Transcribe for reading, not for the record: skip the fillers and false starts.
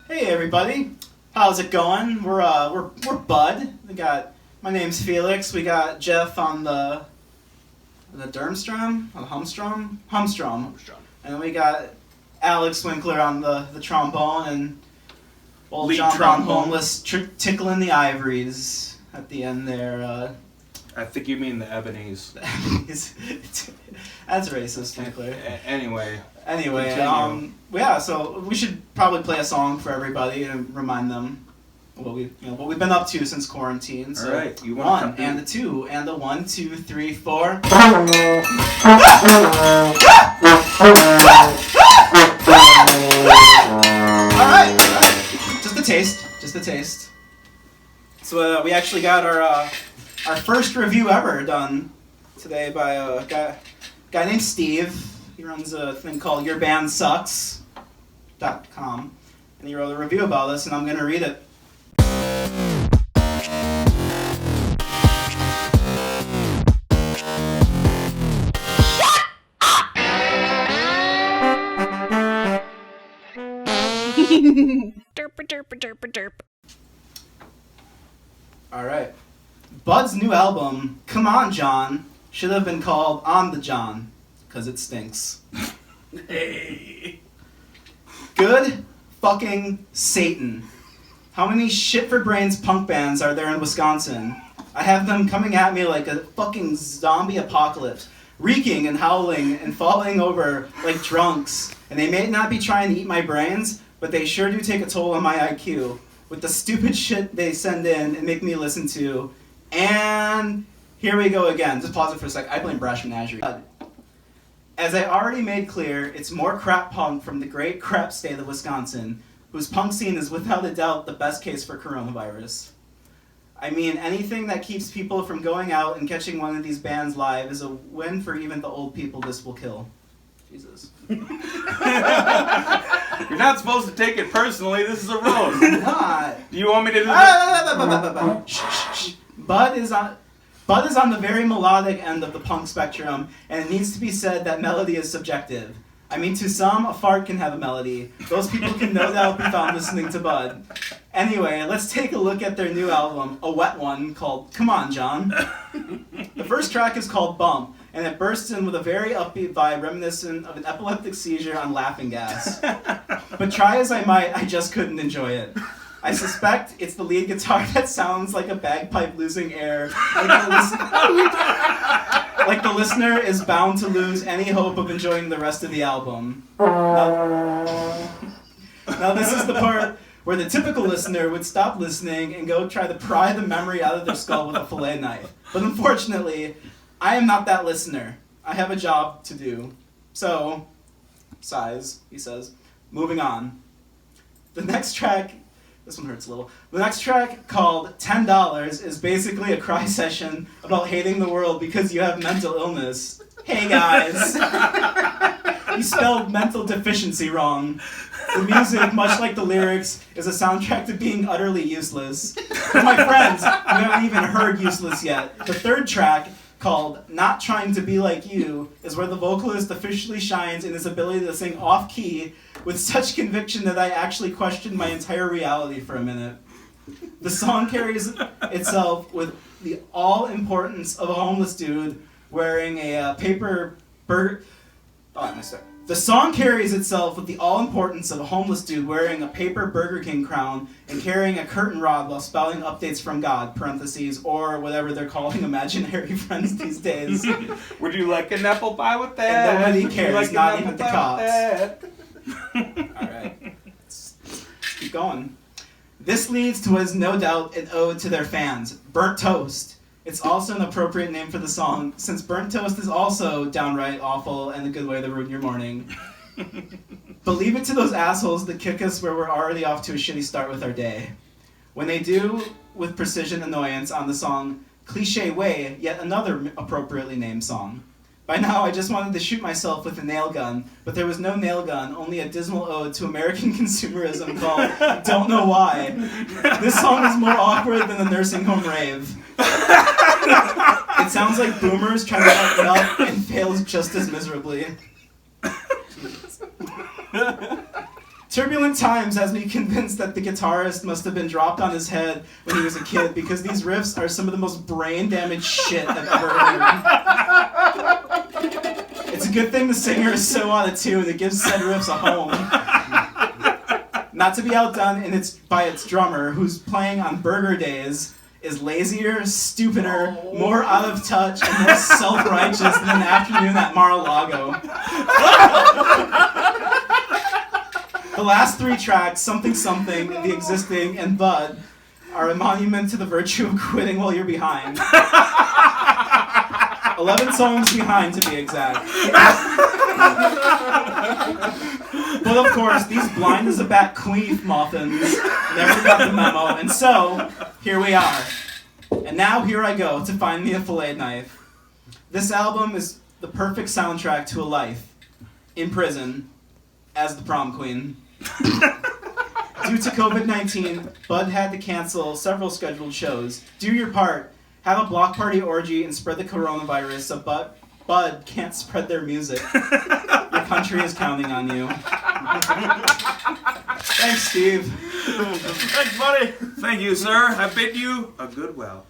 Hey everybody, how's it going? We're Bud. My name's Felix. We got Jeff on the Durmstrom, on the Humstrom, and then we got Alex Winkler on the trombone, and old John Brown Homeless tickling the ivories at the end there. I think you mean the ebonies. That's racist, Winkler. Anyway, so we should probably play a song for everybody and remind them what we've been up to since quarantine. So all right, you want one and the two and the 1, 2, 3, 4. All right, just a taste. So we actually got our first review ever done today by a guy named Steve. He runs a thing called YourBandSucks.com, and he wrote a review about us, and I'm going to read it. Derp. Alright. Bud's new album, Come On Jon, should have been called On the John, because it stinks. hey. Good fucking Satan. How many shit-for-brains punk bands are there in Wisconsin? I have them coming at me like a fucking zombie apocalypse, reeking and howling and falling over like drunks. And they may not be trying to eat my brains, but they sure do take a toll on my IQ with the stupid shit they send in and make me listen to. And here we go again. Just pause it for a sec. I blame Brash Menagerie. As I already made clear, it's more crap punk from the great crap state of Wisconsin, whose punk scene is without a doubt the best case for coronavirus. I mean, anything that keeps people from going out and catching one of these bands live is a win for even the old people this will kill. Jesus. You're not supposed to take it personally. This is a roast. I'm not. Do you want me to do that? Shh. Bud is on the very melodic end of the punk spectrum, and it needs to be said that melody is subjective. I mean, to some, a fart can have a melody. Those people can no doubt be found listening to Bud. Anyway, let's take a look at their new album, a wet one, called Come On Jon. The first track is called Bump, and it bursts in with a very upbeat vibe reminiscent of an epileptic seizure on laughing gas. But try as I might, I just couldn't enjoy it. I suspect it's the lead guitar that sounds like a bagpipe losing air, like the listener is bound to lose any hope of enjoying the rest of the album. Now this is the part where the typical listener would stop listening and go try to pry the memory out of their skull with a fillet knife. But unfortunately, I am not that listener. I have a job to do. So, sighs, he says. Moving on. The next track, this one hurts a little. The next track, called $10, is basically a cry session about hating the world because you have mental illness. Hey guys! You spelled mental deficiency wrong. The music, much like the lyrics, is a soundtrack to being utterly useless. For my friends, you haven't even heard Useless yet. The third track, called Not Trying to Be Like You, is where the vocalist officially shines in his ability to sing off-key with such conviction that I actually questioned my entire reality for a minute. The song carries itself with the all-importance of a homeless dude wearing a paper burger... Oh, I missed it. The song carries itself with the all-importance of a homeless dude wearing a paper Burger King crown and carrying a curtain rod while spouting updates from God, parentheses, or whatever they're calling imaginary friends these days. Would you like an apple pie with that? And nobody cares, like not even the cops. Alright. Let's keep going. This leads to what is no doubt an ode to their fans, Burnt Toast. It's also an appropriate name for the song, since burnt toast is also downright awful and a good way to ruin your morning. But leave it to those assholes that kick us where we're already off to a shitty start with our day. When they do, with precision annoyance, on the song Cliché Way, yet another appropriately named song. By now, I just wanted to shoot myself with a nail gun, but there was no nail gun, only a dismal ode to American consumerism called Don't Know Why. This song is more awkward than a nursing home rave. It sounds like boomers trying to act it up and fails just as miserably. Turbulent Times has me convinced that the guitarist must have been dropped on his head when he was a kid because these riffs are some of the most brain-damaged shit I've ever heard. It's a good thing the singer is so out of tune, it gives said riffs a home. Not to be outdone by its drummer, who's playing on Burger Days, is lazier, stupider, more out of touch, and more self-righteous than an afternoon at Mar-a-Lago. The last three tracks, Something Something, The Existing, and Bud, are a monument to the virtue of quitting while you're behind. 11 songs behind, to be exact. But of course, these blind as a bat queef muffins never got the memo, and so, here we are. And now here I go to find me a fillet knife. This album is the perfect soundtrack to a life in prison as the prom queen. Due to COVID-19, Bud had to cancel several scheduled shows. Do your part. Have a block party orgy and spread the coronavirus so Bud can't spread their music. Your country is counting on you. Thanks, Steve. Thanks, buddy. Thank you, sir. I bid you a good well.